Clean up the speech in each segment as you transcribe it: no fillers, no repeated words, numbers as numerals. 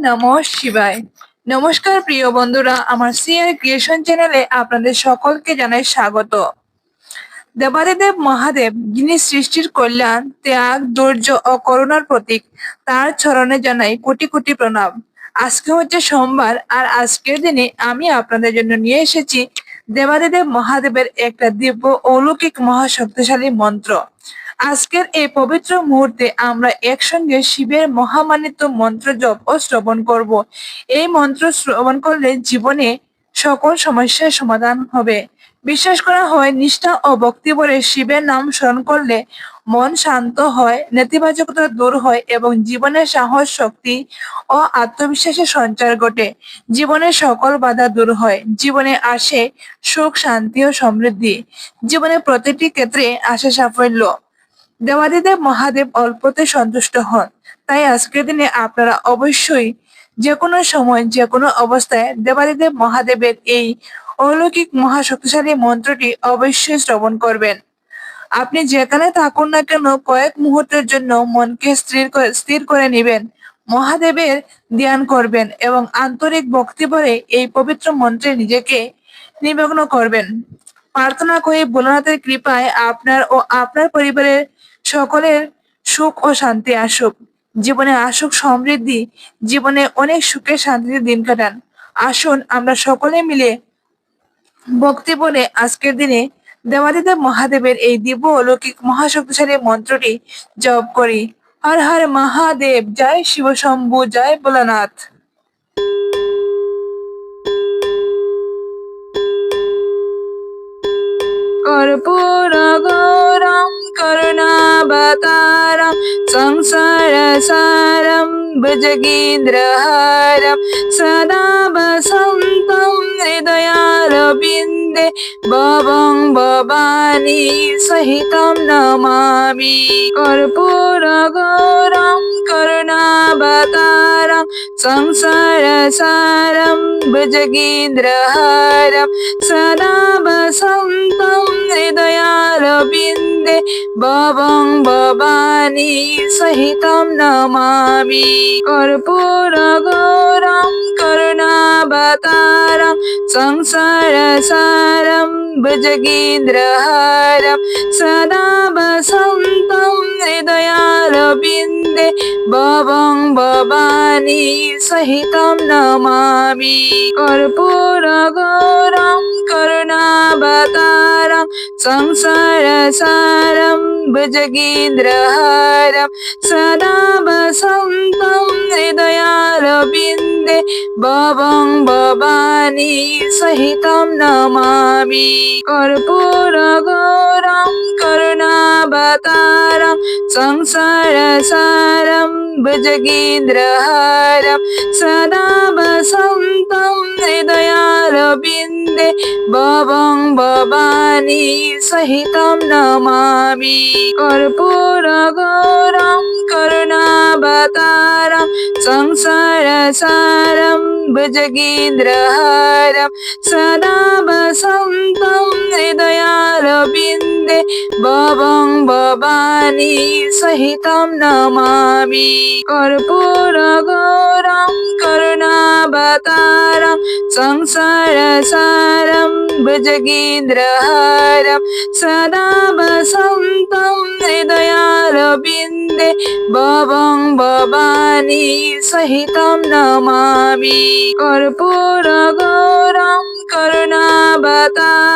নমঃ শিবায়। নমস্কার প্রিয় বন্ধুরা, আমার সিআর ক্রিয়েশন চ্যানেলে আপনাদের সকলকে জানাই স্বাগত। দেবাদিদেব মহাদেব, যিনি সৃষ্টির কল্যাণ, ত্যাগ, ধৈর্য ও করুণার প্রতীক, তার চরণে জানাই কোটি কোটি প্রণাম। আজকে হচ্ছে সোমবার, আর আজকের দিনে আমি আপনাদের জন্য নিয়ে এসেছি দেবাদিদেব মহাদেবের একটা দিব্য অলৌকিক মহাশক্তিশালী মন্ত্র। আজকের এই পবিত্র মুহূর্তে আমরা একসঙ্গে শিবের মহামান্বিত মন্ত্র জপ ও শ্রবণ করব। এই মন্ত্র শ্রবণ করলে জীবনে সকল সমস্যার সমাধান হবে। বিশ্বাস করা হয়, নিষ্ঠা ও ভক্তি ভরে শিবের নাম স্মরণ করলে মন শান্ত হয়, নেতিবাচকতা দূর হয় এবং জীবনের সাহস, শক্তি ও আত্মবিশ্বাসের সঞ্চার ঘটে। জীবনের সকল বাধা দূর হয়, জীবনে আসে সুখ, শান্তি ও সমৃদ্ধি। জীবনের প্রতিটি ক্ষেত্রে আসে সাফল্য। দেবাদিদেব মহাদেব অল্পতে সন্তুষ্ট হন, তাই আজকের দিনে আপনারা অবশ্যই যে কোনো সময়, যে কোনো অবস্থায় দেবাদিদেব মহাদেবের এই অলৌকিক মহাশক্তিশালী মন্ত্রটি অবশ্যই শ্রবণ করবেন। আপনি যেখানে থাকুন না কেন, কয়েক মুহূর্তের জন্য মনকে স্থির করে নেবেন, মহাদেবের ধ্যান করবেন এবং আন্তরিক ভক্তি ভরে এই পবিত্র মন্ত্রে নিজেকে নিমগ্ন করবেন। প্রার্থনা করি ভোলানাথের কৃপায় আপনার ও আপনার পরিবারের সকলের সুখ ও শান্তি আসুক, জীবনে আসুক সমৃদ্ধি, জীবনে অনেক সুখে শান্তিতে দিন কাটান। আসুন আমরা সকলে মিলে ভক্তি বলে আজকের দিনে দেবাদিদেব মহাদেবের এই দিব্য অলৌকিক মহাশক্তিশালী মন্ত্রটি জপ করি। হর হর মহাদেব, জয় শিব শম্ভু, জয় ভোলানাথ। कर्पूरगौरं करुणावतारं संसारसारं भुजगेन्द्रहारं सदा वसन्तं हृदयारविन्दे भवं भवानी सहितं नमामि। कर्पूरगौरं करुणावतारं संसारसारं भुजगेन्द्रहारं सदा वसन्तं हृदयारविन्दे भवं भवानी सहितं नमामि। कर्पूरगौरं करुणावतारं संसारसारं भुजगेन्द्रहारं सदा वसन्तं हृदयारविन्दे भवं भवानी सहितं नमामि। कर्पूरगौरं करुणावतारं संसारसारं भुजगेन्द्रहारं सदा वसन्तं हृदयारविन्दे भवं भवानी सहितं नमामि। कर्पूरगौरं करुणावतारं संसारसारं भुजगेन्द्रहारं सदा वसन्तं हृदयारविन्दे भवं भवानी सहितं नमामि। कर्पूरगौरं करुणावतारं संसारसारं भुजगेन्द्रहारं सदा वसन्तं हृदयारविन्दे भवं भवानी सहितं नमामि। कर्पूरगौरं करुणावतारं संसारसारं भुजगेन्द्रहारं सदा वसन्तं हृदयारविन्दे भवं भवानी सहितं नमामि। कर्पूरगौरं करुणावतारं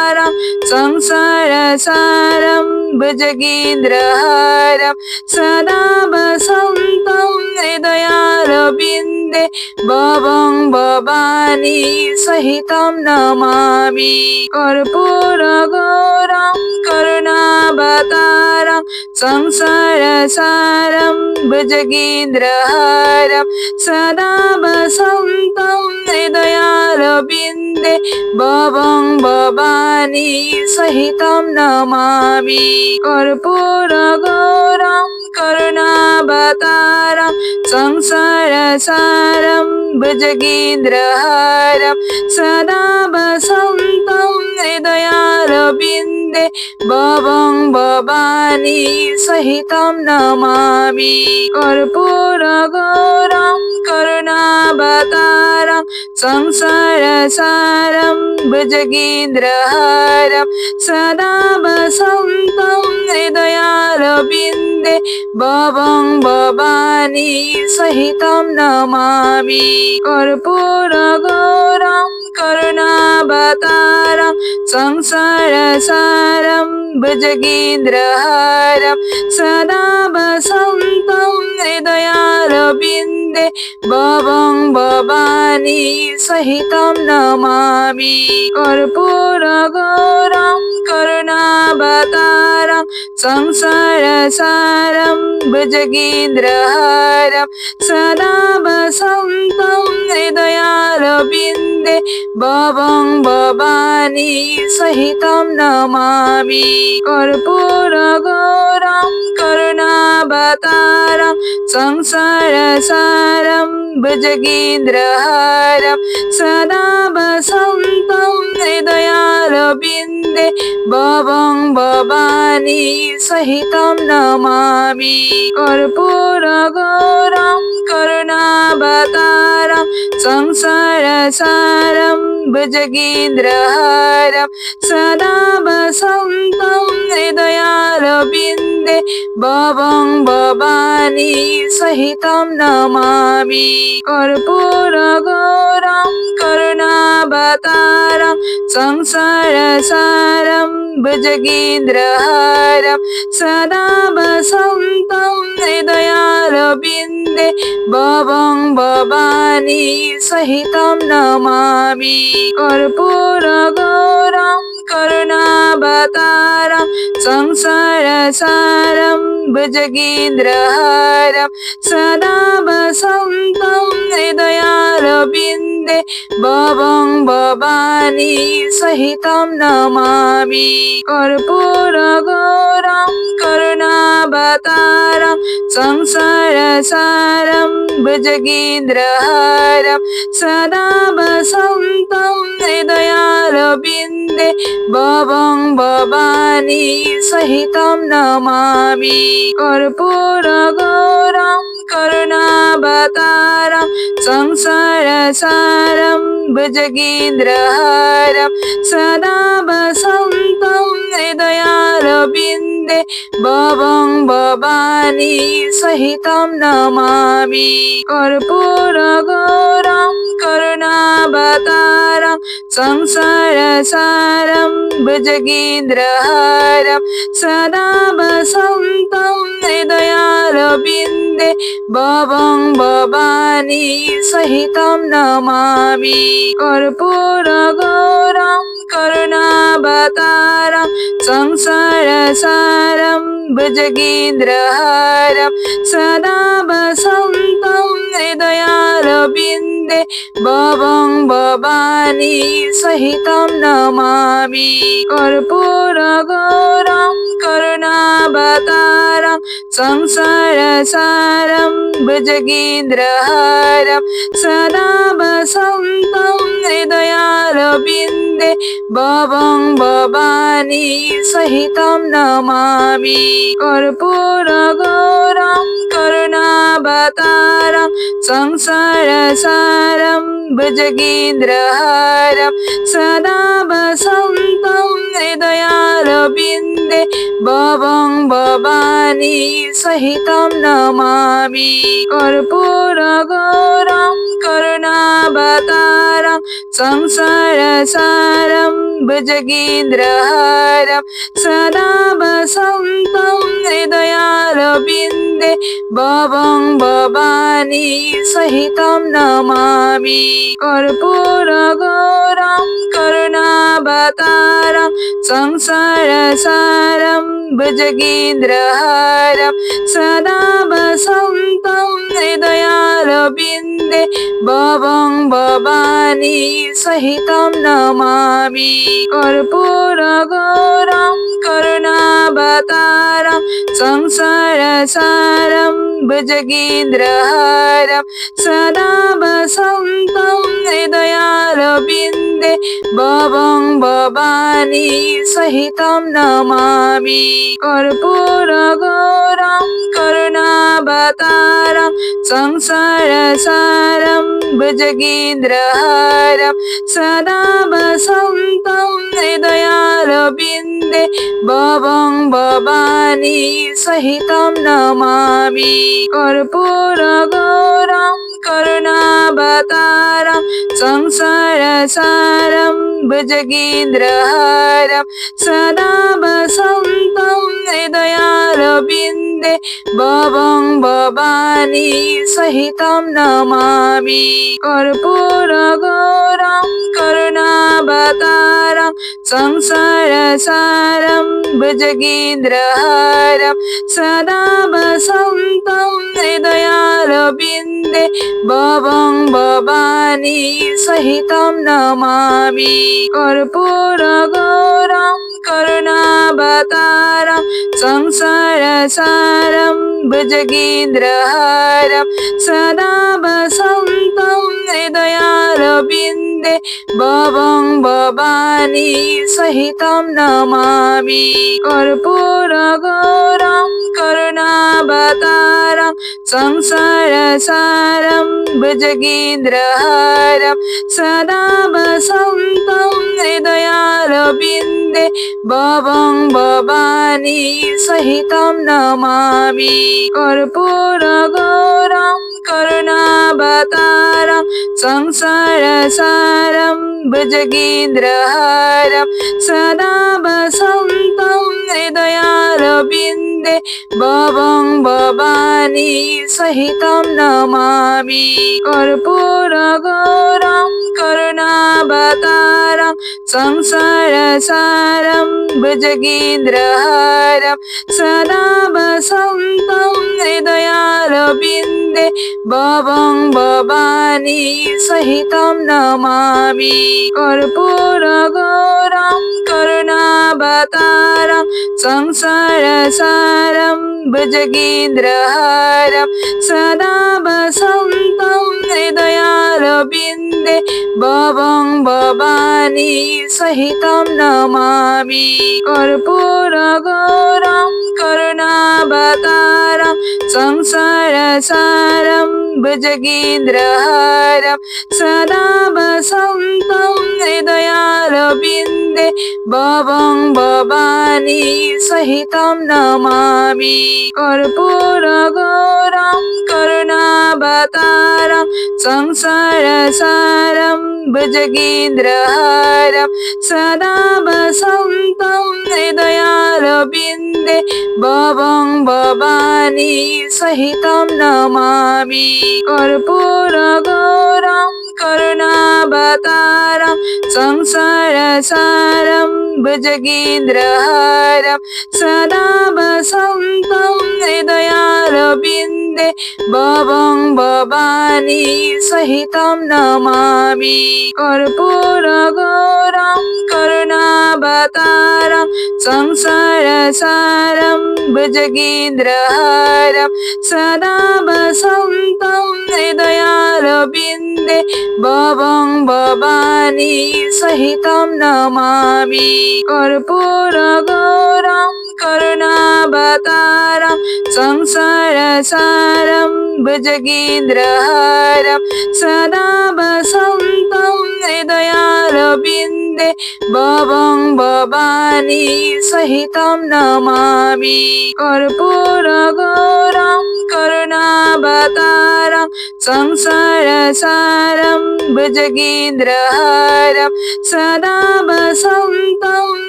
संसारसारं भुजगेन्द्रहारं सदा वसन्तं हृदयारविन्दे भवं भवानी सहितं नमामि। कर्पूरगौरं करुणावतारं संसारसारं भुजगेन्द्रहारं सदा वसन्तं हृदयारविन्दे भवं भवानी सहितं नमामि। कर्पूरगौरं करुणावतारं संसारसारं भुजगेन्द्रहारं सदा वसन्तं हृदयारविन्दे भवं भवानी सहितं नमामि कर्पूरगौरं करुणावतारं संसारसारं भुजगेन्द्रहारं सदा वसन्तं हृदयारविन्दे भवं भवानी सहितं नमामि कर्पूरगौरं करुणावतारं संसारसारं भुजगेन्द्रहारं सदा वसन्तं हृदयारविन्दे भवं भवानी सहितं नमामि कर्पूरगौरं करुणावतारं संसारसारं भुजगेन्द्रहारं सदा वसन्तं हृदयारविन्दे भवं भवानी सहितं नमामि कर्पूरगौरं करुणावतारं संसारसारं भुजगेन्द्रहारं सदा वसन्तं हृदयारविन्दे भवं भवानी सहितं नमामि कर्पूरगौरं करुणावतारं संसारसारं भुजगेन्द्रहारं सदा वसन्तं हृदयारविन्दे भवं भवानी सहितं नमामि कर्पूरगौरं करुणावतारं संसारसारं भुजगेन्द्रहारं सदा वसन्तं हृदयारविन्दे भवं भवानी सहितं नमामि कर्पूरगौरं करुणावतारं संसारसारं भुजगेन्द्रहारं सदा वसन्तं हृदयारविन्दे भवं भवानी सहितं नमामि कर्पूरगौरं करुणावतारं संसारसारं भुजगेन्द्रहारं सदा वसन्तं हृदयारविन्दे भवं भवानी सहितं नमामि कर्पूरगौरं करुणावतारं संसारसारं भुजगेन्द्रहारं सदा वसन्तं हृदयारविन्दे भवं भवानी सहितं नमामि कर्पूरगौरं करुणावतारं संसारसारं भुजगेन्द्रहारं सदा वसन्तं हृदयारविन्दे भवं भवानी सहितं नमामि कर्पूरगौरं करुणावतारं संसारसारं भुजगेन्द्रहारं सदा वसन्तं हृदयारविन्दे भवं भवानी सहितं नमामि कर्पूरगौरं करुणावतारं संसारसारं भुजगेन्द्रहारं सदा वसन्तं हृदयारविन्दे भवं भवानी सहितं नमामि कर्पूरगौरं करुणावतारं संसारसारं भुजगेन्द्रहारं सदा वसन्तं हृदयारविन्दे भवं भवानी सहितं नमामि कर्पूरगौरं करुणावतारं संसारसारं भुजगेन्द्रहारं सदा वसन्तं हृदयारविन्दे भवं भवानी सहितं नमामि कर्पूरगौरं करुणावतारं संसारसारं भुजगेन्द्रहारं सदा वसन्तं हृदयारविन्दे भवं भवानी सहितं नमामि कर्पूरगौरं करुणावतारं संसारसारं भुजगेन्द्रहारं सदा वसन्तं हृदयारविन्दे भवं भवानी सहितं नमामि कर्पूरगौरं करुणावतारं संसारसारं भुजगेन्द्रहारं सदा वसन्तं हृदयारविन्दे भवं भवानी सहितं नमामि कर्पूरगौरं करुणावतारं संसारसारं भुजगेन्द्रहारं सदा वसन्तं हृदयारविन्दे भवं भवानी सहितं नमामि कर्पूरगौरं करुणावतारं संसारसारं भुजगेन्द्रहारं सदा वसन्तं हृदयारविन्दे भवं भवानी सहितं नमामि कर्पूरगौरं करुणावतारं संसारसारं भुजगेन्द्रहारं सदा वसन्तं हृदयारविन्दे भवं भवानी सहितं नमामि कर्पूरगौरं करुणावतारं संसारसारं भुजगेन्द्रहारं सदा वसन्तं हृदयारविन्दे भवं भवानी सहितं नमामि कर्पूरगौरं करुणावतारं संसारसारं भुजगेन्द्रहारं सदा वसन्तं हृदयारविन्दे भवं भवानी सहितं नमामि कर्पूरगौरं करुणावतारं संसारसारं भुजगेन्द्रहारं सदा वसन्तं हृदयारविन्दे भवं भवानी सहितं नमामि कर्पूरगौरं करुणावतारं संसारसारं भुजगेन्द्रहारं सदा वसन्तं हृदयारविन्दे भवं भवानी सहितं नमामि कर्पूरगौरं करुणावतारं संसारसारं भुजगेन्द्रहारं सदा वसन्तं हृदयारविन्दे भवं भवानी सहितं नमामि कर्पूरगौरं करुणावतारं संसारसारं भुजगेन्द्रहारं सदा वसन्तं हृदयारविन्दे भवं भवानी सहितं नमामि कर्पूरगौरं करुणावतारं संसारसारं भुजगेन्द्रहारं सदा वसन्तं हृदयारविन्दे भवं भवानी सहितं नमामि कर्पूरगौरं करुणावतारं संसारसारं भुजगेन्द्रहारं सदा वसन्तं हृदयारविन्दे भवं भवानी सहितं नमामि कर्पूरगौरं करुणावतारं संसारसारं भुजगेन्द्रहारं सदा वसन्तं हृदयारविन्दे भवं भवानी सहितं नमामि कर्पूरगौरं करुणावतारं संसारसारं भुजगेन्द्रहारं सदा वसन्तं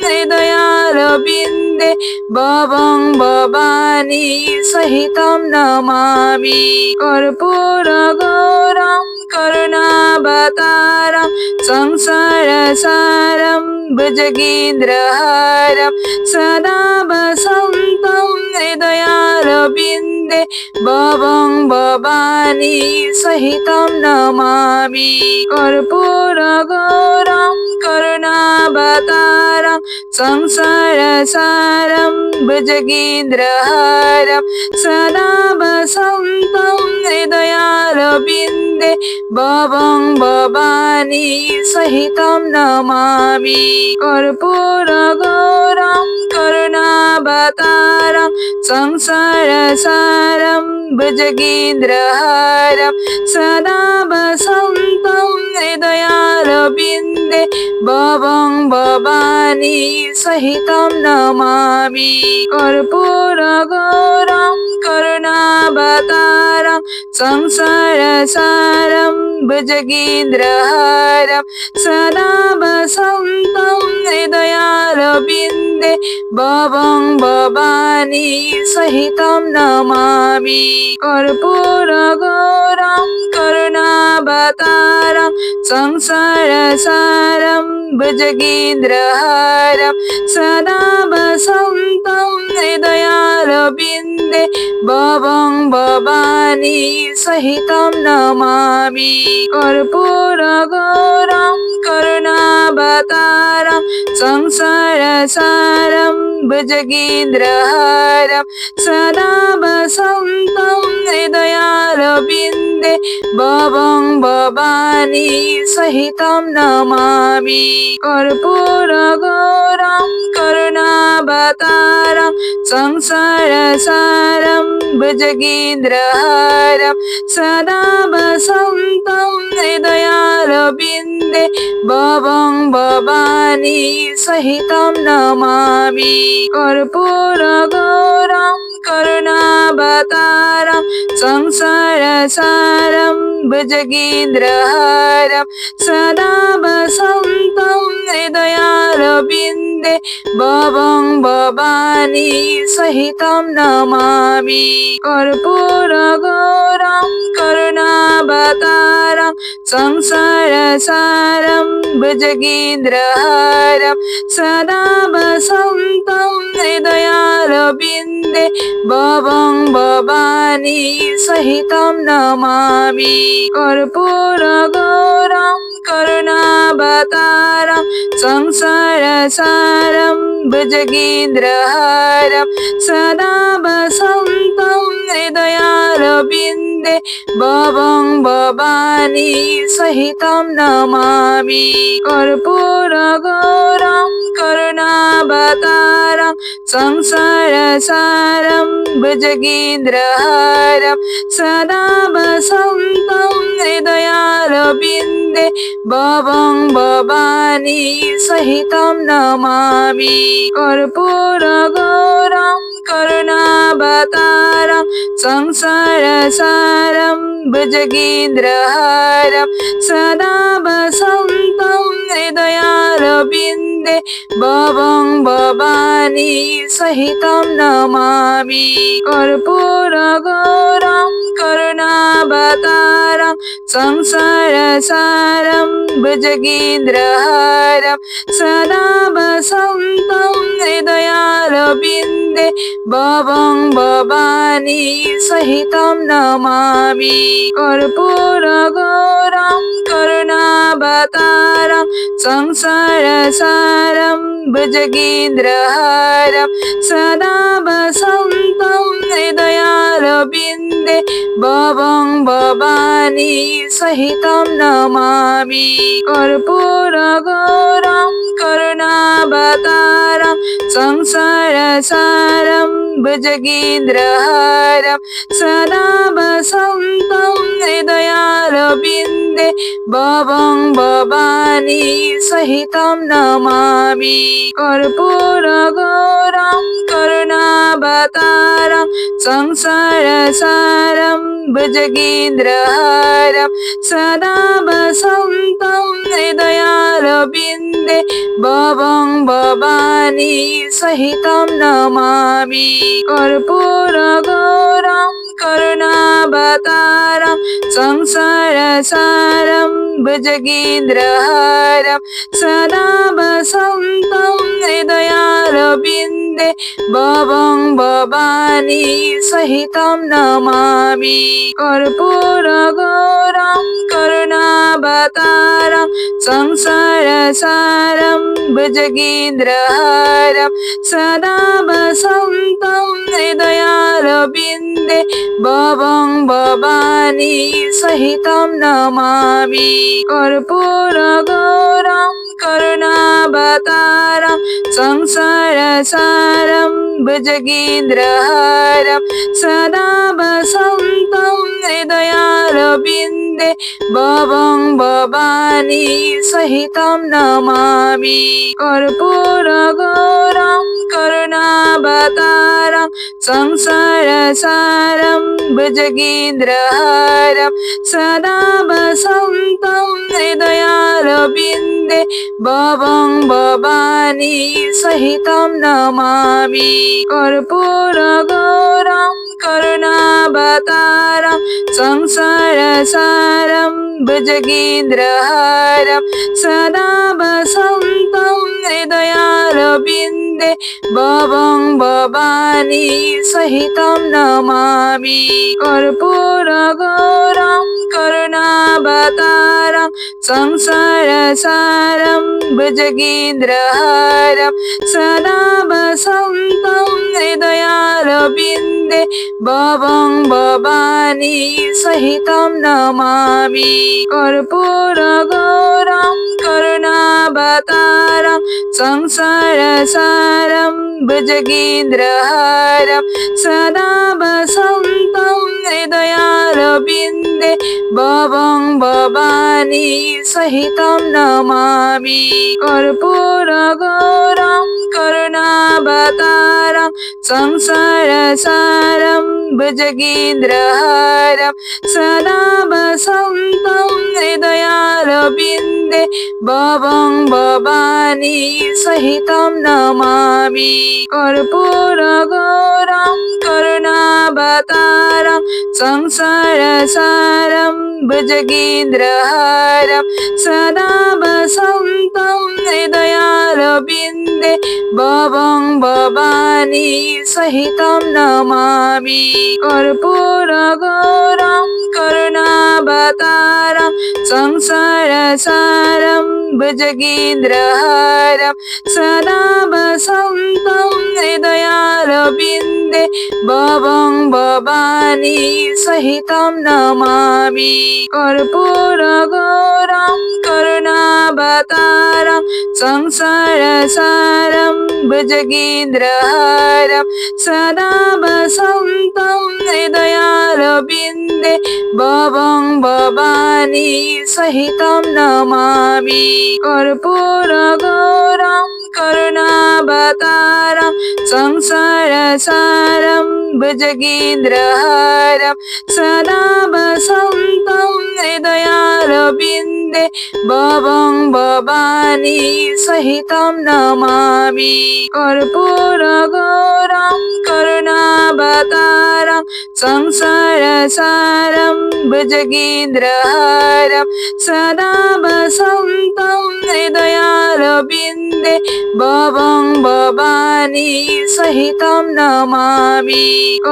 हृदयारविन्दे भवं भवानी सहितं नमामि कर्पूरगौरं करुणावतारं संसारसारं भुजगेन्द्रहारं सदा वसन्तं हृदयारविन्दे भवं भवानी सहितं नमामि कर्पूरगौरं करुणावतारं संसारसारं भुजगेन्द्रहारं सदा वसन्तं हृदयारविन्दे भवं भवानी सहितं नमामि कर्पूरगौरं करुणावतारं संसारसारं भुजगेन्द्रहारं सदा वसन्तं हृदयारविन्दे भवं भवानी सहितं नमामि कर्पूरगौरं करुणावतारं संसारसारं भुजगेन्द्रहारं सदा वसन्तं हृदयारविन्दे भवं भवानी सहितं नमामि कर्पूरगौरं करुणावतारं संसारसारं भुजगेन्द्रहारं सदा वसन्तं हृदयारविन्दे भवं भवानी सहितं नमामि कर्पूरगौरं करुणावतारं संसारसारं भुजगेन्द्रहारं सदा वसन्तं हृदयारविन्दे भवं भवानी सहितं नमामि कर्पूरगौरं करुणावतारं संसारसारं भुजगेन्द्रहारं सदा वसन्तं हृदयारविन्दे भवं भवानी सहितं नमामि कर्पूरगौरं करुणावतारं संसारसारं भुजगेन्द्रहारं सदा वसन्तं हृदयारविन्दे भवं भवानी सहितं नमामि कर्पूरगौरं करुणावतारं संसारसारं भुजगेन्द्रहारं सदा वसन्तं हृदयारविन्दे भवं भवानी सहितं नमामि कर्पूरगौरं करुणावतारं संसारसारं भुजगेन्द्रहारं सदा वसन्तं हृदयारविन्दे भवं भवानी सहितं नमामि कर्पूरगौरं करुणावतारं संसारसारं भुजगेन्द्रहारं सदा वसन्तं हृदयारविन्दे भवं भवानी सहितं नमामि कर्पूरगौरं करुणावतारं संसारसारं भुजगेन्द्रहारं सदा वसन्तं हृदयारविन्दे भवं भवानी सहितं नमामि कर्पूरगौरं करुणावतारं संसारसारं भुजगेन्द्रहारं सदा वसन्तं हृदयारविन्दे भवं भवानी सहितं नमामि कर्पूरगौरं करुणावतारं संसारसारं भुजगेन्द्रहारं सदा वसन्तं हृदयारविन्दे भवं भवानी सहितं नमामि कर्पूरगौरं करुणावतारं संसारसारं भुजगेन्द्रहारं सदा वसन्तं हृदयारविन्दे भवं भवानी सहितं नमामि कर्पूरगौरं करुणावतारं संसारसारं भुजगेन्द्रहारं सदा वसन्तं हृदयारविन्दे भवं भवानी सहितं नमामि कर्पूरगौरं करुणावतारं करुणावतारं संसारसारं भुजगेन्द्रहारं सदा वसन्तं हृदयारविन्दे भवं भवानी सहितं नमामि कर्पूरगौरं करुणावतारं संसारसारं भुजगेन्द्रहारं सदा वसन्तं हृदयारविन्दे भवं भवानी सहितं नमामि कर्पूरगौरं करुणावतारं संसारसारं भुजगेन्द्रहारं सदा वसन्तं हृदयारविन्दे भवं भवानी सहितं नमामि कर्पूरगौरं करुणावतारं संसारसारं भुजगेन्द्रहारं सदा वसन्तं हृदयारविन्दे भवं भवानी सहितं नमामि कर्पूरगौरं करुणावतारं संसारसारं भुजगेन्द्रहारं सदा वसन्तं हृदयारविन्दे भवं भवानी सहितं नमामि कर्पूरगौरं करुणावतारं संसारसारं भुजगेन्द्रहारं सदा वसन्तं हृदयारविन्दे भवं भवानी सहितं नमामि कर्पूरगौरं करुणावतारं संसारसारं भुजगेन्द्रहारं सदा वसन्तं हृदयारविन्दे भवं भवानी सहितं नमामि कर्पूरगौरं करुणावतारं संसारसारं भुजगेन्द्रहारं सदा वसन्तं हृदयारविन्दे भवं भवानी सहितं नमामि कर्पूरगौरं करुणावतारं संसारसारं भुजगेन्द्रहारं सदा वसन्तं हृदयारविन्दे भवं भवानी सहितं नमामि कर्पूरगौरं करुणावतारं संसारसारं भुजगेन्द्रहारं सदा वसन्तं हृदयारविन्दे भवं भवानी सहितं नमामि कर्पूरगौरं करुणावतारं संसारसारं भुजगेन्द्रहारं सदा वसन्तं हृदयारविन्दे भवं भवानी सहितं नमामि कर्पूरगौरं करुणावतारं संसारसारं भुजगेन्द्रहारं सदा वसन्तं हृदयारविन्दे भवं भवानी सहितं नमामि कर्पूरगौरं करुणावतारं संसारसारं भुजगेन्द्रहारं सदा वसन्तं हृदयारविन्दे भवं भवानी सहितं नमामि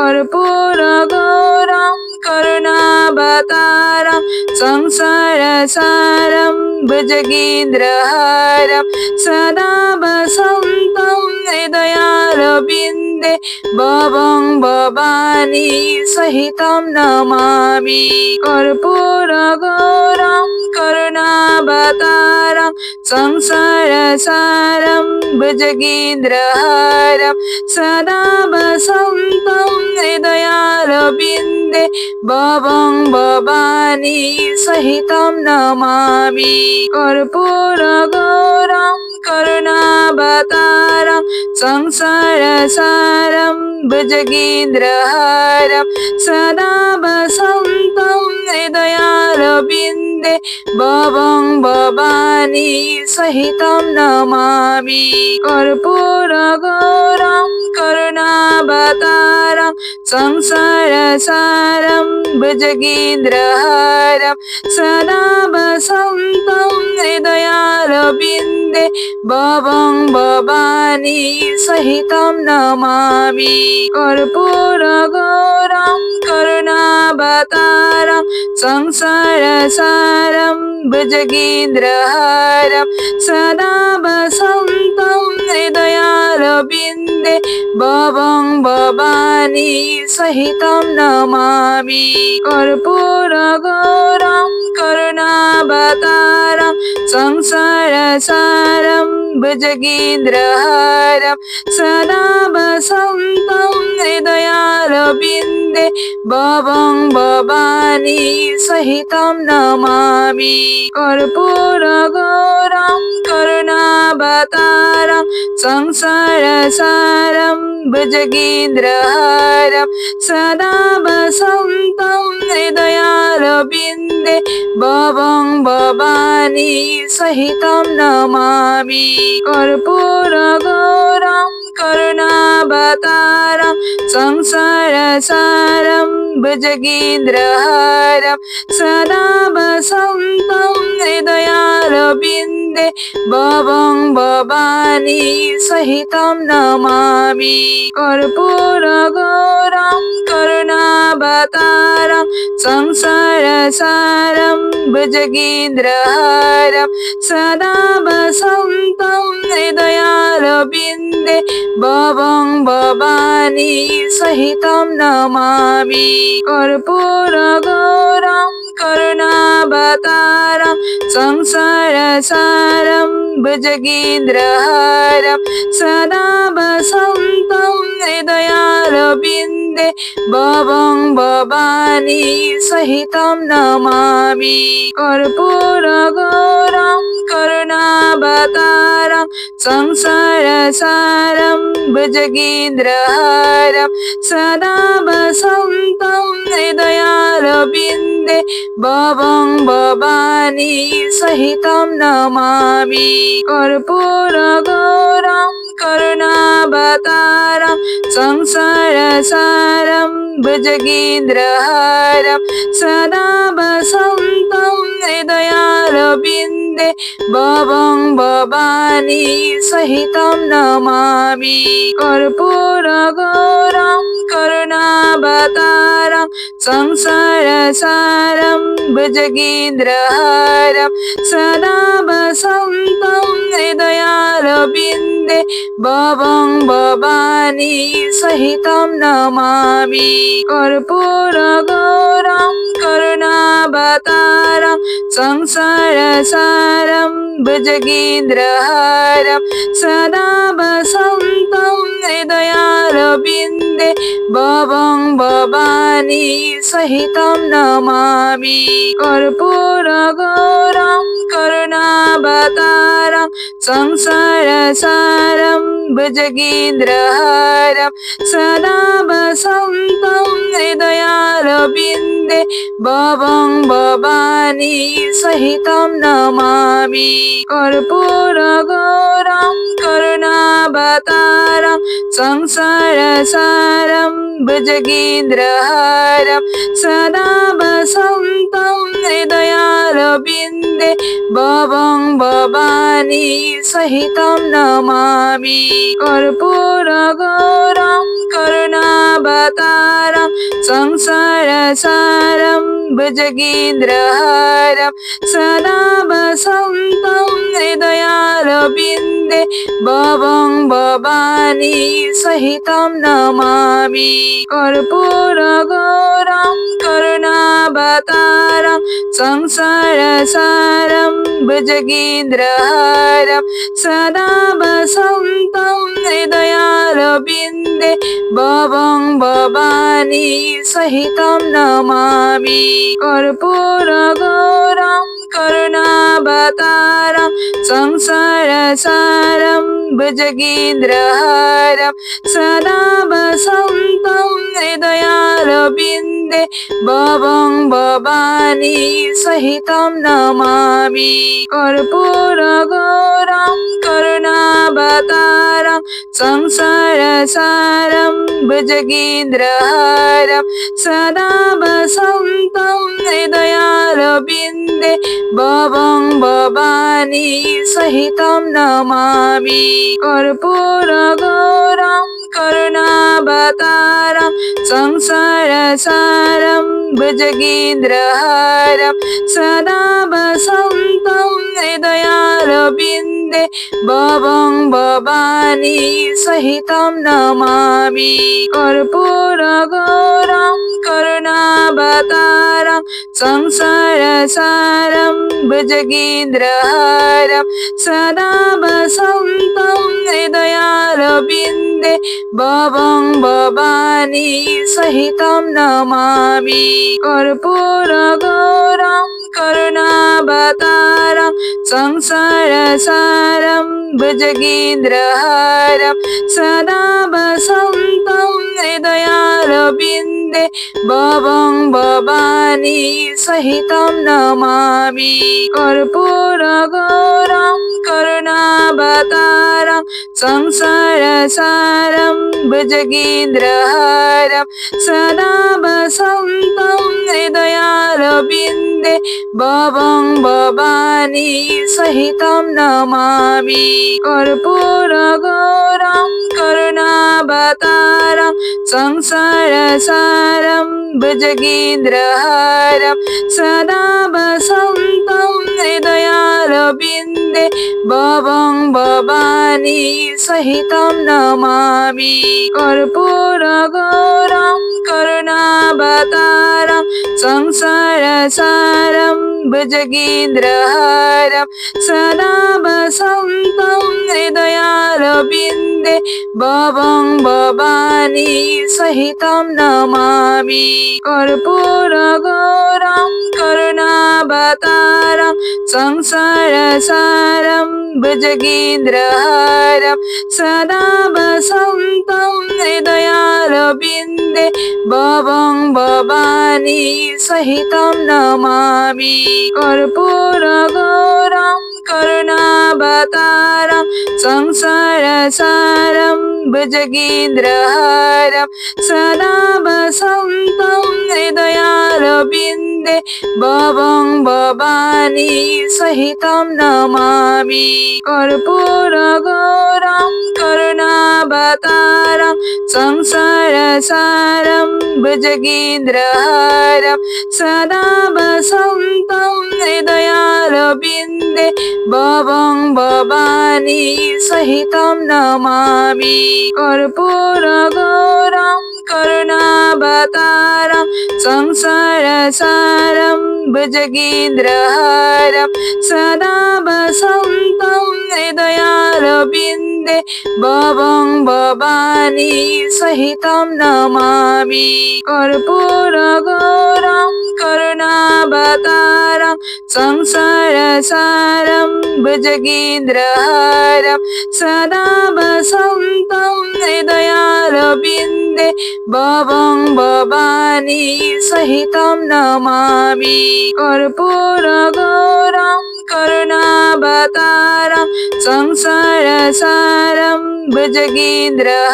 कर्पूरगौरं करुणावतारं संसारसारं भुजगेन्द्रहारं सदा वसन्तं हृदयारविन्दे भवं भवानी सहितं नमामि कर्पूरगौरं करुणावतारं संसारसारं भुजगेन्द्रहारं सदा वसन्तं हृदयारविन्दे भवं भवानी सहितं नमामि कर्पूरगौरं करुणावतारं संसारसारं भुजगेन्द्रहारं सदा वसन्तं हृदयारविन्दे भवं भवानी सहितं नमामि कर्पूरगौरं करुणावतारं संसारसारं भुजगेन्द्रहारं सदा वसन्तं हृदयारविन्दे भवं भवानी सहितं नमामि कर्पूरगौरं करुणावतारं संसारसारं भुजगेन्द्रहारं सदा वसन्तं हृदयारविन्दे भवं भवानी सहितं नमामि कर्पूरगौरं करुणावतारं संसारसारं भुजगेन्द्रहारं सदा वसन्तं हृदयारविन्दे भवं भवानी सहितं नमामि कर्पूरगौरं करुणावतारं संसारसारं भुजगेन्द्रहारं सदा वसन्तं हृदयारविन्दे भवं भवानी सहितं नमामि कर्पूरगौरं करुणावतारं संसारसारं भुजगेन्द्रहारं सदा वसन्तं हृदयारविन्दे भवं भवानी सहितं नमामि कर्पूरगौरं करुणावतारं संसारसारं भुजगेन्द्रहारं सदा वसन्तं हृदयारविन्दे भवं भवानी सहितं नमामि कर्पूरगौरं करुणावतारं संसारसारं भुजगेन्द्रहारं सदा वसन्तं हृदयारविन्दे भवं भवानी सहितं नमामि कर्पूरगौरं करुणावतारं संसारसारं भुजगेन्द्रहारं सदा वसन्तं हृदयारविन्दे भवं भवानी सहितं नमामि कर्पूरगौरं करुणावतारं संसारसारं भुजगेन्द्रहारं सदा वसन्तं हृदयारविन्दे भवं भवानी सहितं नमामि कर्पूरगौरं करुणावतारं संसारसारं भुजगेन्द्रहारं सदा वसन्तं हृदयारविन्दे भवं भवानी सहितं नमामि कर्पूरगौरं करुणावतारं संसारसारं भुजगेन्द्रहारं सदा वसन्तं हृदयारविन्दे भवं भवानी सहितं नमामि कर्पूरगौरं करुणावतारं संसारसारं भुजगेन्द्रहारं सदा वसन्तं हृदयारविन्दे भवं भवानी सहितं नमामि कर्पूरगौरं करुणावतारं संसारसारं भुजगेन्द्रहारं सदा वसन्तं हृदयारविन्दे भवं भवानी सहितं नमामि कर्पूरगौरं करुणावतारं संसारसारं भुजगेन्द्रहारं सदा वसन्तं हृदयारविन्दे भवं भवानी सहितं नमामि कर्पूरगौरं करुणावतारं संसारसारं भुजगेन्द्रहारं सदा वसन्तं हृदयारविन्दे भवं भवानी सहितं नमामि कर्पूरगौरं करुणावतारं संसारसारं भुजगेन्द्रहारं सदा वसन्तं हृदयारविन्दे বিন্দে ভবং ভবানী সহিতম নমামি কর্পূর গৌরম করুণাবতারম সংসার সারম ভুজগেন্দ্রহারম সদা বসন্तं হৃদয়ারবিন্দে ভবং ভবানী সহিতম নমামি কর্পূর গৌরম করুণাবতারম সংসার সারম ভুজগেন্দ্রহারম সদা বসন্तं হৃদয়ারবিন্দে ভবং ভবানী সহিতম নমামি কর্পূর গৌরম করুণাবতারম সংসার সারম ভুজগেন্দ্রহারম সদা বসন্तं হৃদয়ারবিন্দে ভবং ভবানী সহিতম নমামি কর্পূর গৌরম করুণাবতারম সংসার সারম ভুজগেন্দ্রহারম সদা বসন্तं হৃদয়ারবিন্দে ভবং ভবানী সহিতম নমামি কর্পূর গৌরম করুণাবতারম সংসার সারম ভুজগেন্দ্রহারম সদা বসন্तं হৃদয়ারবিন্দে ভবং ভবানী সহিতম নমামি কর্পূর গৌরম করুণাবতারম সংসার সারম ভুজগেন্দ্রহারম সদা বসন্तं হৃদয়ারবিন্দে ভবং ভবানী সহিতম নমামি কর্পূর গৌরম করুণাবতারম সংসার সারম ভুজগেন্দ্রহারম সদা বসন্तं হৃদয়ারবিন্দে ভবং ভবানী সহিতম নমামি কর্পূর গৌরম করুণাবতারম সংসার সারম ভুজগেন্দ্রহারম সদা বসন্तं হৃদয়ারবিন্দে ভবং ভবানী সহিতম নমামি কর্পূর গৌরম করুণাবতারম সংসার সারম ভুজগেন্দ্রহারম সদা বসন্तं হৃদয়ারবিন্দে ভবং ভবানী সহিতম নমামি কর্পূর গৌরম করুণাবতারম সংসার সারম ভুজগেন্দ্রহারম সদা বসন্तं হৃদয়ারবিন্দে ভবং ভবানী সহিতম নমামি কর্পূর গৌরম করুণাবতারম সংসার সারম ভুজগেন্দ্রহারম সদা বসন্तं হৃদয়ারবিন্দে ভবং ভবানী সহিতম নমামি কর্পূর গৌরম করুণাবতারম সংসার সারম ভুজগেন্দ্রহারম সদা বসন্तं হৃদয়ারবিন্দে ভবং ভবানী সহিতম নমামি কর্পূর গৌরম করুণাবতারম সংসার সারম ভুজগেন্দ্রহারম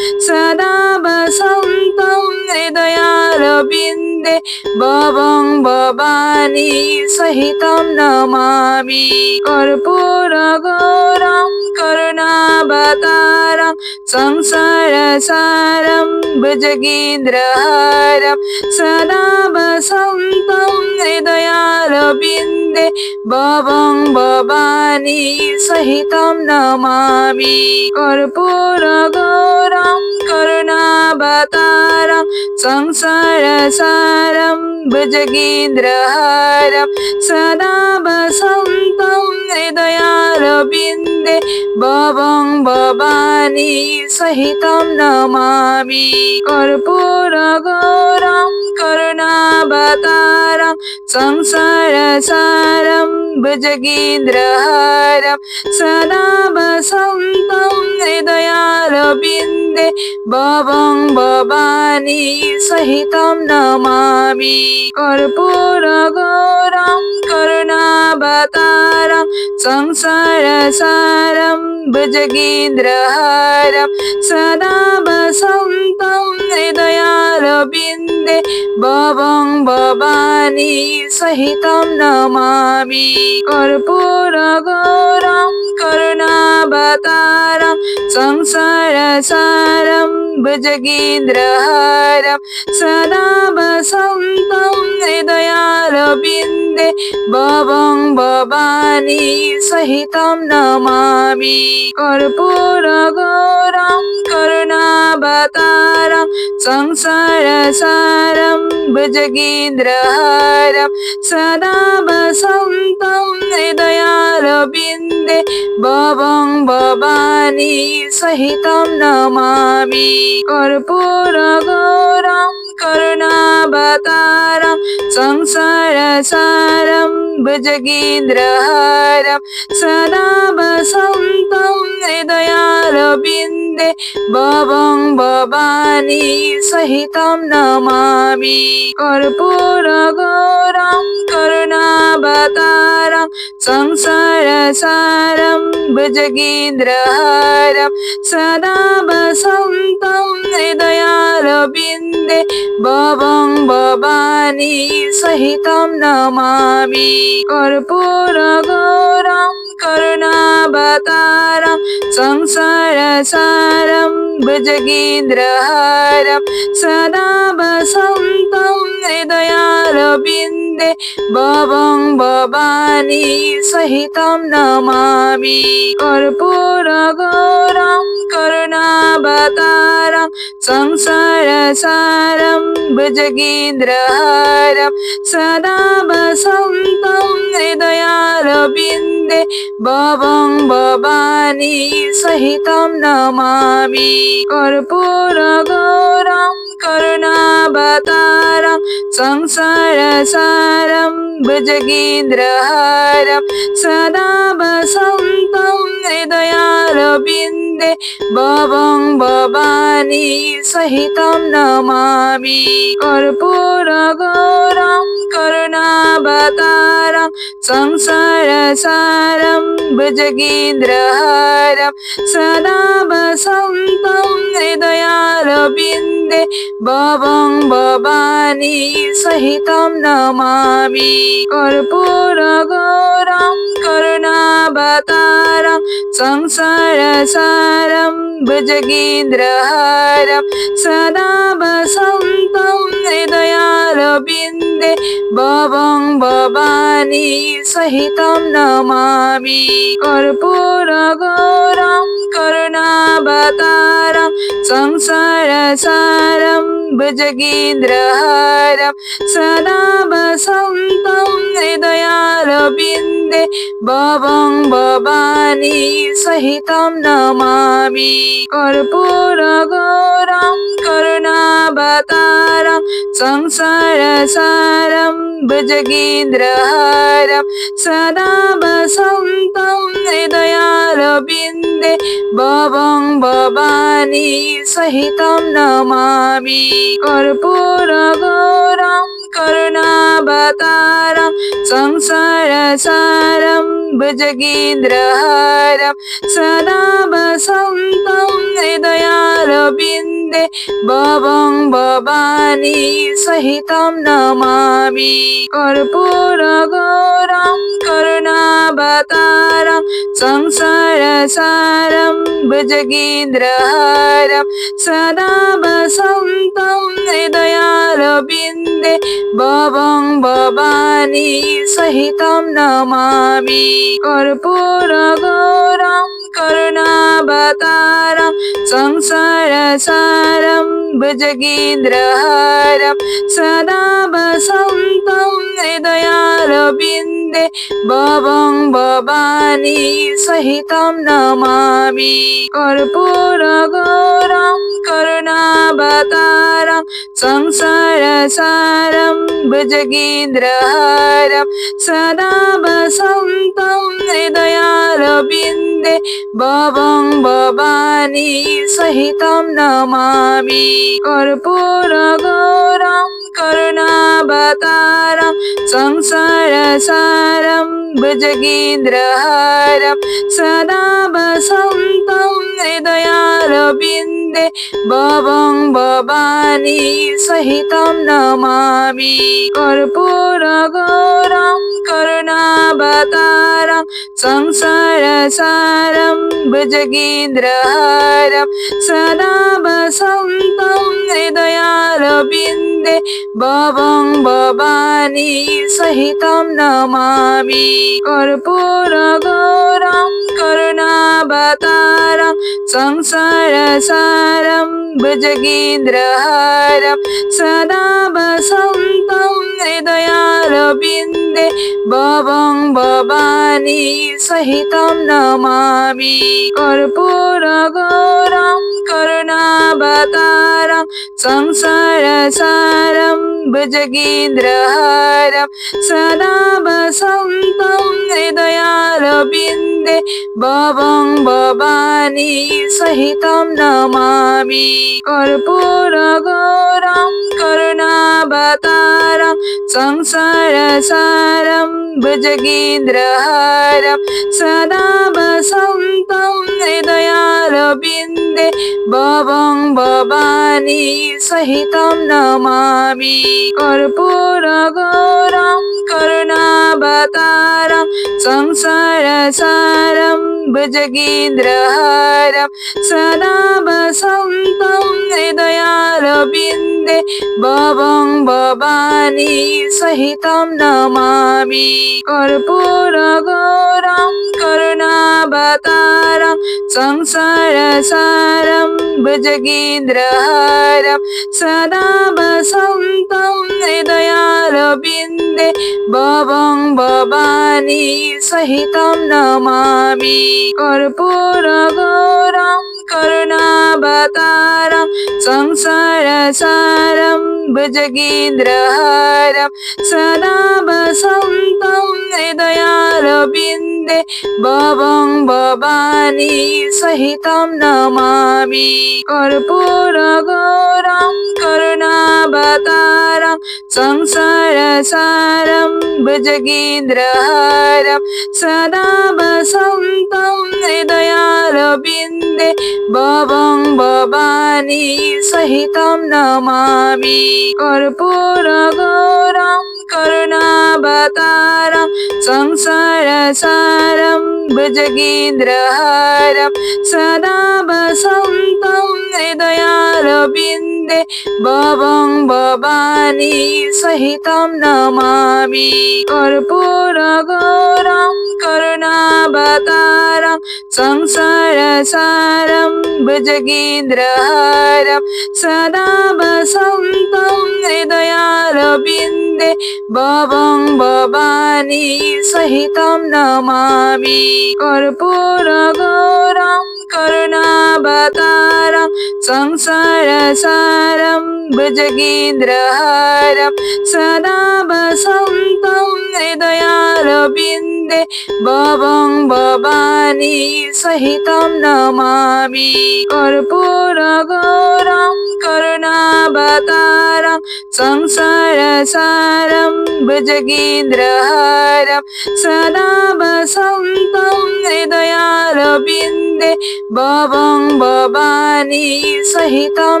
সদা বসন্तं হৃদয়ারবিন্দে ভবং ভবানী সহিতম নমামি কর্পূর গৌরম করুণাবতারম সংসার সারম ভুজগেন্দ্রহারম সদা বসন্तं হৃদয়ারবিন্দে ভবং ভবানী সহিতম নমামি কর্পূর গৌরম করুণাবতারম সংসার সারম ভুজগেন্দ্রহারম সদা বসন্तं হৃদয়ারবিন্দে ভবং ভবানী সহিতম নমামি কর্পূর গৌরম করুণাবতারম संसारसारं भुजगेन्द्रहारं सदा वसन्तं हृदयारविन्दे भवं भवानी सहितं नमामि कर्पूरगौरं करुणावतारं संसारसारं भुजगेन्द्रहारं सदा वसन्तं हृदयारविन्दे भवं भवानी सहितं नमामि कर्पूरगौरं करुणावतारं संसारसारं भुजगेन्द्रहारं सदा वसन्तं हृदयारविन्दे भवं भवानी सहितं नमामि कर्पूरगौरं करुणावतारं संसारसारं भुजगेन्द्रहारं सदा वसन्तं हृदयारविन्दे भवं भवानी सहितं नमामि कर्पूरगौरं करुणावतारं संसारसारं भुजगेन्द्रहारं सदा वसन्तं हृदयारविन्दे भवं भवानी सहितं नमामि कर्पूरगौरं करुणावतारं संसारसारं भुजगेन्द्रहारं सदा वसन्तं हृदयारविन्दे भवं भवानी सहितं नमामि कर्पूरगौरं करुणावतारं संसारसारं भुजगेन्द्रहारं सदा वसन्तं हृदयारविन्दे भवं भवानी सहितं नमामि कर्पूरगौरं करुणावतारं संसारसारं भुजगेन्द्रहारं सदा वसन्तं हृदयारविन्दे भवं भवानी सहितं नमामि कर्पूरगौरं करुणावतारं संसारसारं भुजगेन्द्रहारं सदा वसन्तं हृदयारविन्दे भवं भवानी सहितं नमामि कर्पूरगौरं करुणावतारं संसारसारं भुजगेन्द्रहारं सदा वसन्तं हृदयारविन्दे भवं भवानी सहितं नमामि कर्पूरगौरं करुणावतारं संसारसारं भुजगेन्द्रहारं सदा वसन्तं हृदयारविन्दे भवं भवानी सहितं नमामि कर्पूरगौरं करुणावतारं संसारसारं भुजगेन्द्रहारं सदा वसन्तं हृदयारविन्दे भवं भवानी सहितं नमामि कर्पूरगौरं करुणावतारं संसारसारं भुजगेन्द्रहारं सदा वसन्तं हृदयारविन्दे भवं भवानी सहितं नमामि कर्पूरगौरं करुणावतारं संसारसारं भुजगेन्द्रहारं सदा वसन्तं हृदयारविन्दे भवं भवानी सहितं नमामि कर्पूरगौरं करुणावतारं संसारसारं भुजगेन्द्रहारं सदा वसन्तं हृदयारविन्दे भवं भवानी सहितं नमामि कर्पूरगौरं करुणावतारं संसारसारं भुजगेन्द्रहारं सदा वसन्तं हृदयारविन्दे गोविन्दे भवं भवानी सहितं नमामि कर्पूरगौरं करुणावतारं संसारसारं भुजगेन्द्रहारं सदा वसन्तं हृदयारविन्दे भवं भवानी सहितं नमामि कर्पूरगौरं करुणावतारं संसारसारं भुजगेन्द्रहारं सदा वसन्तं हृदयारविन्दे भवं भवानी सहितं नमामि कर्पूरगौरं करुणावतारं संसारसारं भुजगेन्द्रहारं सदा वसन्तं हृदयारविन्दे भवं भवानी सहितं नमामि कर्पूरगौरं करुणावतारं संसारसारं भुजगेन्द्रहारं सदा वसन्तं हृदयारविन्दे भवं भवानी सहितं नमामि कर्पूरगौरं करुणावतारं संसारसारं भुजगेन्द्रहारं सदा वसन्तं हृदयारविन्दे भवं भवानी सहितं नमामि कर्पूरगौरं करुणावतारं संसारसारं भुजगेन्द्रहारं सदा वसन्तं हृदयारविन्दे भवं भवानी सहितं नमामि कर्पूरगौरं करुणावतारं संसारसारं भुजगेन्द्रहारं सदा वसन्तं हृदयारविन्दे भवं भवानी सहितं नमामि कर्पूरगौरं करुणावतारं संसारसारं भुजगेन्द्रहारं सदा वसन्तं हृदयारविन्दे भवं भवानी सहितं नमामि कर्पूरगौरं करुणावतारं संसारसारं भुजगेन्द्रहारं सदा वसन्तं हृदयारविन्दे भवं भवानी सहितं नमामि कर्पूरगौरं करुणावतारं संसारसारं भुजगेन्द्रहारं सदा वसन्तं हृदयारविन्दे भवं भवानी सहितं नमामि कर्पूरगौरं करुणावतारं संसारसारं भुजगेन्द्रहारं सदा वसन्तं हृदयारविन्दे भवं भवानी सहितं नमामि कर्पूरगौरं करुणावतारं संसारसारं भुजगेन्द्रहारं सदा वसन्तं हृदयारविन्दे भवं भवानी सहितं नमामि कर्पूरगौरं करुणावतारं संसारसारं भुजगेन्द्रहारं सदा वसन्तं हृदयारविन्दे भवं भवानी सहितं नमामि कर्पूरगौरं करुणावतारं संसारसारं भुजगेन्द्रहारं सदा वसन्तं हृदयारविन्दे भवं भवानी सहितं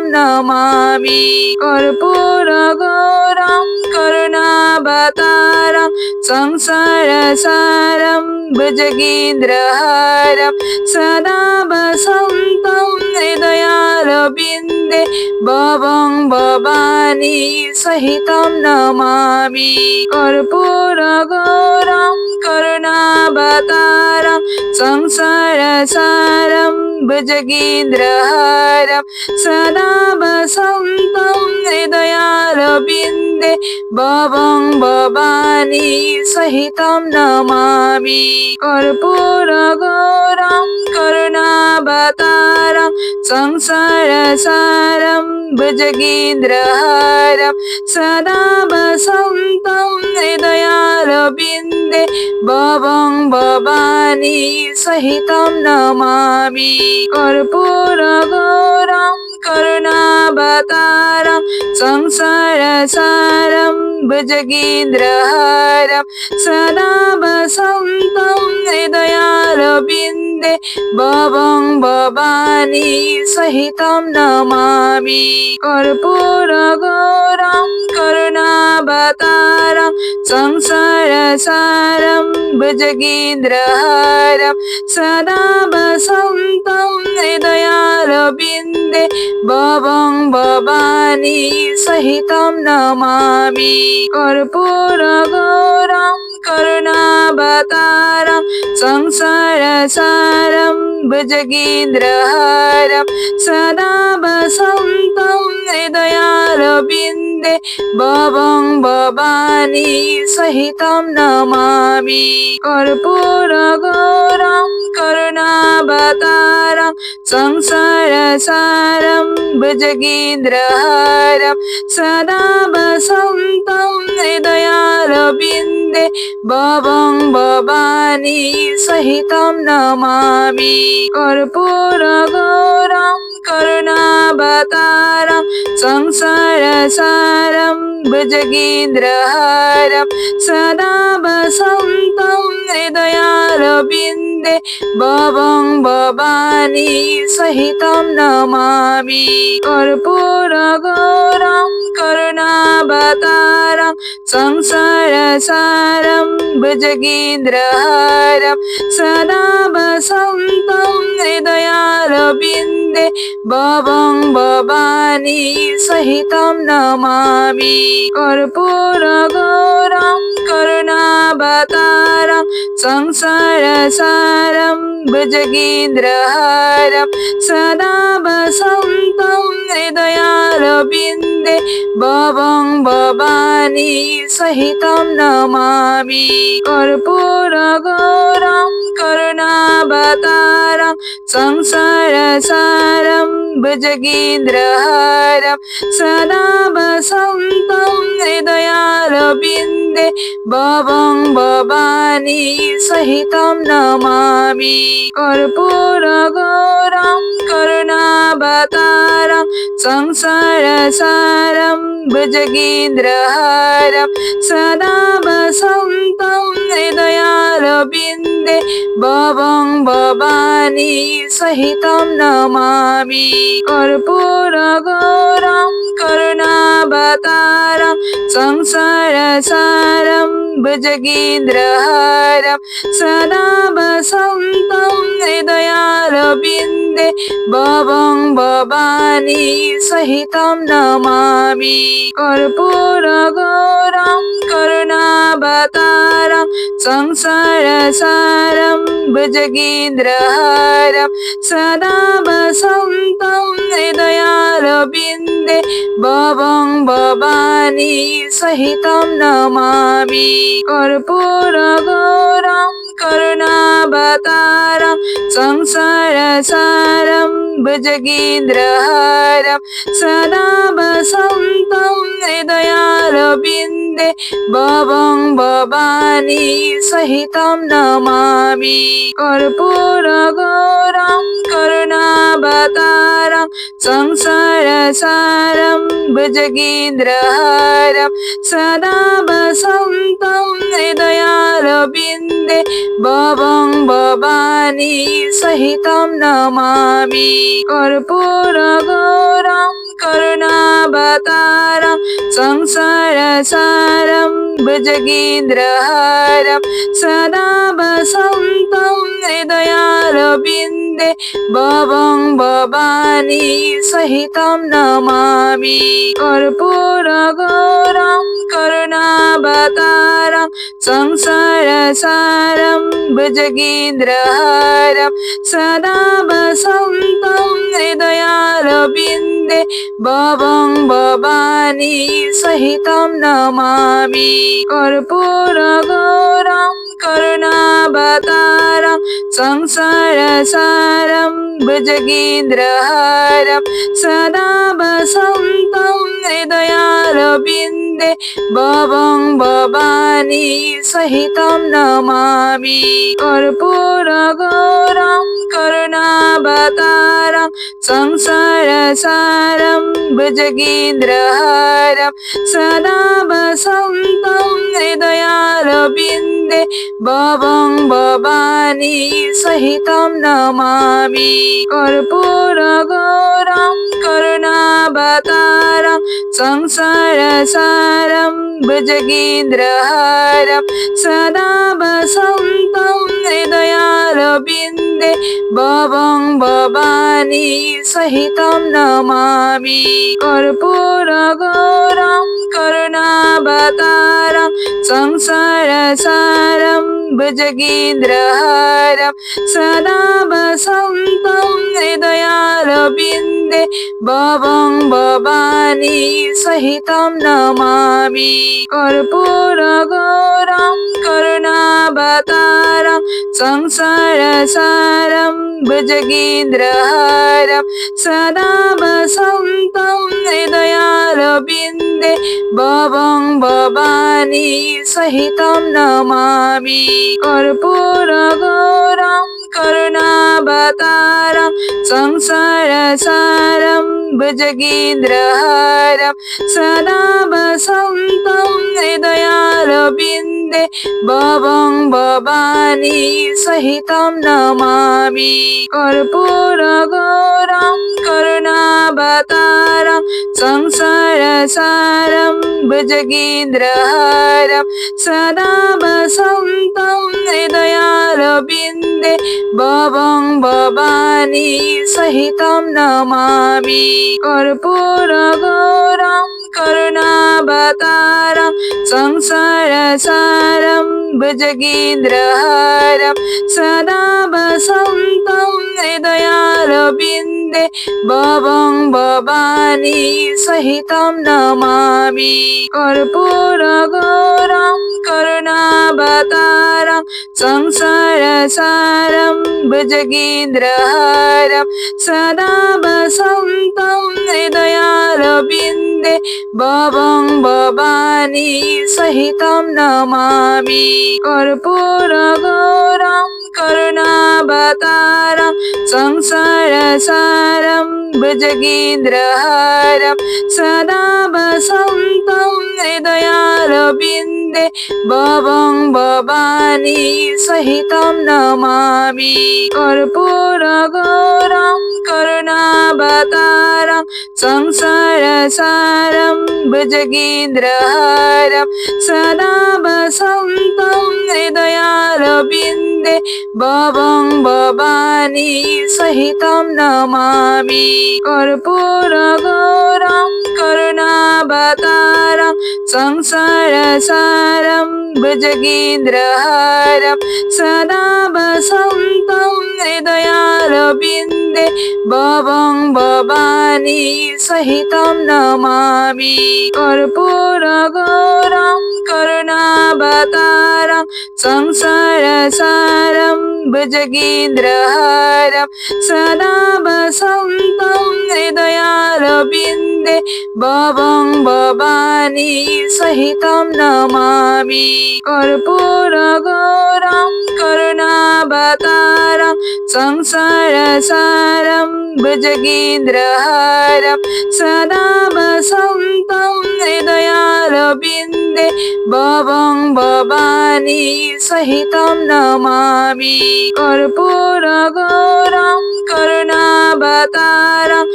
नमामि कर्पूरगौरं करुणावतारं संसारसारं भुजगेन्द्रहारं सदा वसन्तं हृदयारविन्दे भवं भवानी सहितं नमामि कर्पूरगौरं करुणावतारं संसारसारं भुजगेन्द्रहारं सदा वसन्तं हृदयारविन्दे বিন্দে ভবং ভবানী সহিতম নমামি কর্পূর গৌরম করুণাবতারম সংসার সারম ভুজগেন্দ্রহারম সদা বসন্तं হৃদয়ারবিন্দে ভবং ভবানী সহিতম নমামি কর্পূর গৌরম করুণাবতারম সংসার সারম ভুজগেন্দ্রহারম সদা বসন্तं হৃদয়ারবিন্দে ভবং ভবানী সহিতম নমামি কর্পূর গৌরম করুণাবতারম সংসার সারম ভুজগেন্দ্রহারম সদা বসন্तं হৃদয়ারবিন্দে ভবং ভবানী সহিতম নমামি কর্পূর গৌরম করুণাবতারম সংসার সারম ভুজগেন্দ্রহারম সদা বসন্तं হৃদয়ারবিন্দে ভবং ভবানী সহিতম নমামি কর্পূর গৌরম করুণাবতারম সংসার সারম ভুজগেন্দ্রহারম সদা বসন্तं হৃদয়ারবিন্দে ভবং ভবানী সহিতম নমামি কর্পূর গৌরম করুণাবতারম সংসার সারম ভুজগেন্দ্রহারম সদা বসন্तं হৃদয়ারবিন্দে ভবং ভবানী সহিতম নমামি কর্পূর গৌরম করুণাবতারম সংসার সারম ভুজগেন্দ্রহারম সদা বসন্तं হৃদয়ারবিন্দে ভবং ভবানী সহিতম নমামি কর্পূর গৌরম করুণাবতারম সংসার সারম ভুজগেন্দ্রহারম সদা বসন্तं হৃদয়ারবিন্দে ভবং ভবানী সহিতম নমামি কর্পূর গৌরম করুণাবতারম সংসার সারম ভুজগেন্দ্রহারম সদা বসন্तं হৃদয়ারবিন্দে ভবং ভবানী সহিতম নমামি কর্পূর গৌরম করুণাবতারম সংসার সারম ভুজগেন্দ্রহারম সদা বসন্तं হৃদয়ারবিন্দে ভবং ভবানী সহিতম নমামি কর্পূর গৌরম করুণাবতারম সংসার সারম ভুজগেন্দ্রহারম সদা বসন্तं হৃদয়ারবিন্দে ভবং ভবানী সহিতম নমামি কর্পূর গৌরম করুণাবতারম সংসার সারম ভুজগেন্দ্রহারম সদা বসন্तं হৃদয়ারবিন্দে ভবং ভবানী সহিতম নমামি কর্পূর গৌরম করুণাবতারম সংসার সারম ভুজগেন্দ্রহারম সদা বসন্तं হৃদয়ারবিন্দে ভবং ভবানী সহিতম নমামি কর্পূর গৌরম করুণাবতারম সংসার সারম ভুজগেন্দ্রহারম সদা বসন্तं হৃদয়ারবিন্দে ভবং ভবানী সহিতম নমামি কর্পূর গৌরম করুণাবতারম সংসার সারম ভুজগেন্দ্রহারম সদা বসন্तं হৃদয়ারবিন্দে ভবং ভবানী সহিতম নমামি কর্পূর গৌরম করুণাবতারম संसारसारं भुजगेन्द्रहारं सदा वसन्तं हृदयारविन्दे भवं भवानी सहितं नमामि कर्पूरगौरं करुणावतारं संसारसारं भुजगेन्द्रहारं सदा वसन्तं हृदयारविन्दे भवं भवानी सहितं नमामि कर्पूरगौरं करुणावतारं संसारसारं भुजगेन्द्रहारं सदा वसन्तं हृदयारविन्दे भवं भवानी सहितं नमामि कर्पूरगौरं करुणावतारं संसारसारं भुजगेन्द्रहारं सदा वसन्तं हृदयारविन्दे भवं भवानी सहितं नमामि कर्पूरगौरं करुणावतारं संसारसारं भुजगेन्द्रहारं सदा वसन्तं हृदयारविन्दे भवं भवानी सहितं नमामि कर्पूरगौरं करुणावतारं संसारसारं भुजगेन्द्रहारं सदा वसन्तं हृदयारविन्दे भवं भवानी सहितं नमामि कर्पूरगौरं करुणावतारं संसारसारं भुजगेन्द्रहारं सदा वसन्तं हृदयारविन्दे भवं भवानी सहितं नमामि कर्पूरगौरं करुणावतारं संसारसारं भुजगेन्द्रहारं सदा वसन्तं हृदयारविन्दे भवं भवानी सहितं नमामि कर्पूरगौरं करुणावतारं संसारसारं भुजगेन्द्रहारं सदा वसन्तं हृदयारविन्दे भवं भवानी सहितं नमामि कर्पूरगौरं करुणावतारं संसारसारं भुजगेन्द्रहारं सदा वसन्तं हृदयारविन्दे भवं भवानी सहितं नमामि कर्पूरगौरं करुणावतारं संसारसारं भुजगेन्द्रहारं सदा वसन्तं हृदयारविन्दे भवं भवानी सहितं नमामि कर्पूरगौरं करुणावतारं संसारसारं भुजगेन्द्रहारं सदा वसन्तं हृदयारविन्दे भवं भवानी सहितं नमामि कर्पूरगौरं करुणावतारं संसारसारं भुजगेन्द्रहारं सदा वसन्तं हृदयारविन्दे भवं भवानी सहितं नमामि कर्पूरगौरं करुणावतारं संसारसारं भुजगेन्द्रहारं सदा वसन्तं हृदयारविन्दे भवं भवानी सहितं नमामि कर्पूरगौरं करुणावतारं संसारसारं भुजगेन्द्रहारं सदा वसन्तं हृदयारविन्दे भवं भवानी सहितं नमामि कर्पूरगौरं करुणावतारं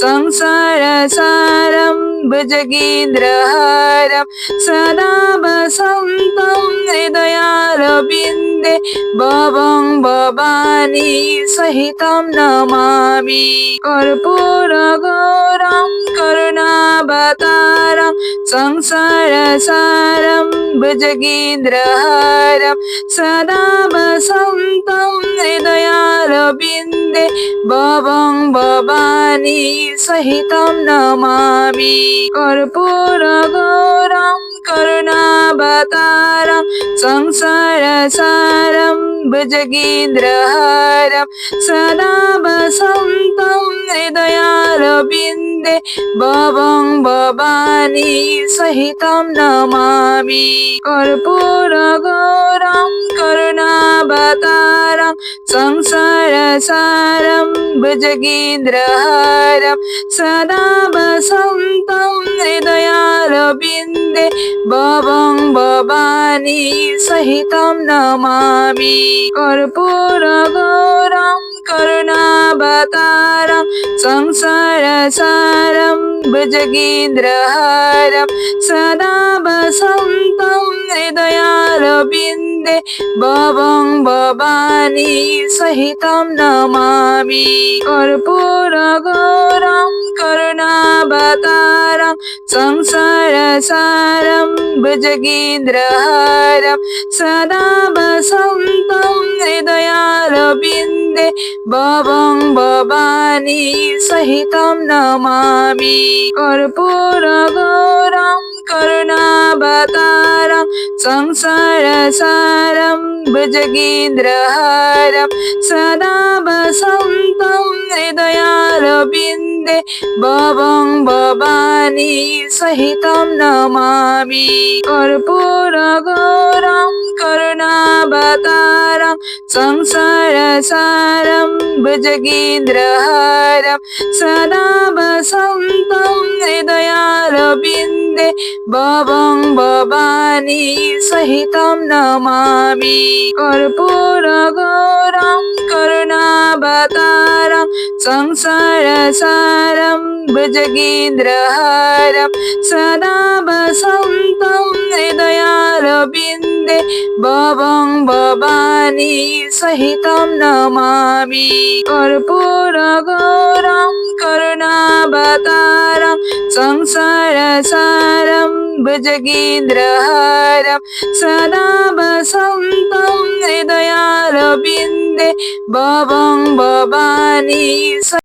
संसारसारं भुजगेन्द्रहारं सदा वसन्तं हृदयारविन्दे भवं भवानी सहितं नमामि कर्पूरगौरं करुणावतारं संसारसारं सारं भुजगेन्द्रहारं सदा वसन्तं हृदयारविन्दे भवं भवानी सहितं नमामि कर्पूरगौरं करुणावतारं संसारसारं भुजगेन्द्रहारं सदा वसन्तं हृदयारविन्दे भवं भवानी सहितं नमामि कर्पूरगौरं करुणावतारं संसारसारं भुजगेन्द्रहारं सदा वसन्तं हृदयारविन्दे भवं भवानी सहितं नमामि कर्पूरगौरं करुणावतारं संसारसारं भुजगेन्द्रहारं सदा वसन्तं हृदयारविन्दे भवं भवानी सहितं नमामि कर्पूरगौरं करुणावतारं संसारसारं भुजगेन्द्रहारं सदा वसन्तं हृदयारविन्दे भवं भवानी सहितं नमामि कर्पूरगौरं करुणावतारं संसारसारं भुजगेन्द्रहारं सदा वसन्तं हृदयारविन्दे भवं भवानी सहितं नमामि कर्पूरगौरं करुणावतारं संसारसारं भुजगेन्द्रहारं सदा वसन्तं हृदयारविन्दे भवं भवानी सहितं नमामि कर्पूरगौरं करुणावतारं संसारसारं भुजगेन्द्रहारं सदा वसन्तं हृदयारविन्दे भवं भवानी सहितं नमामि कर्पूरगौरं करुणावतारं संसारसारं भुजगेन्द्रहारं सदा वसन्तं हृदयारविन्दे भवं भवानी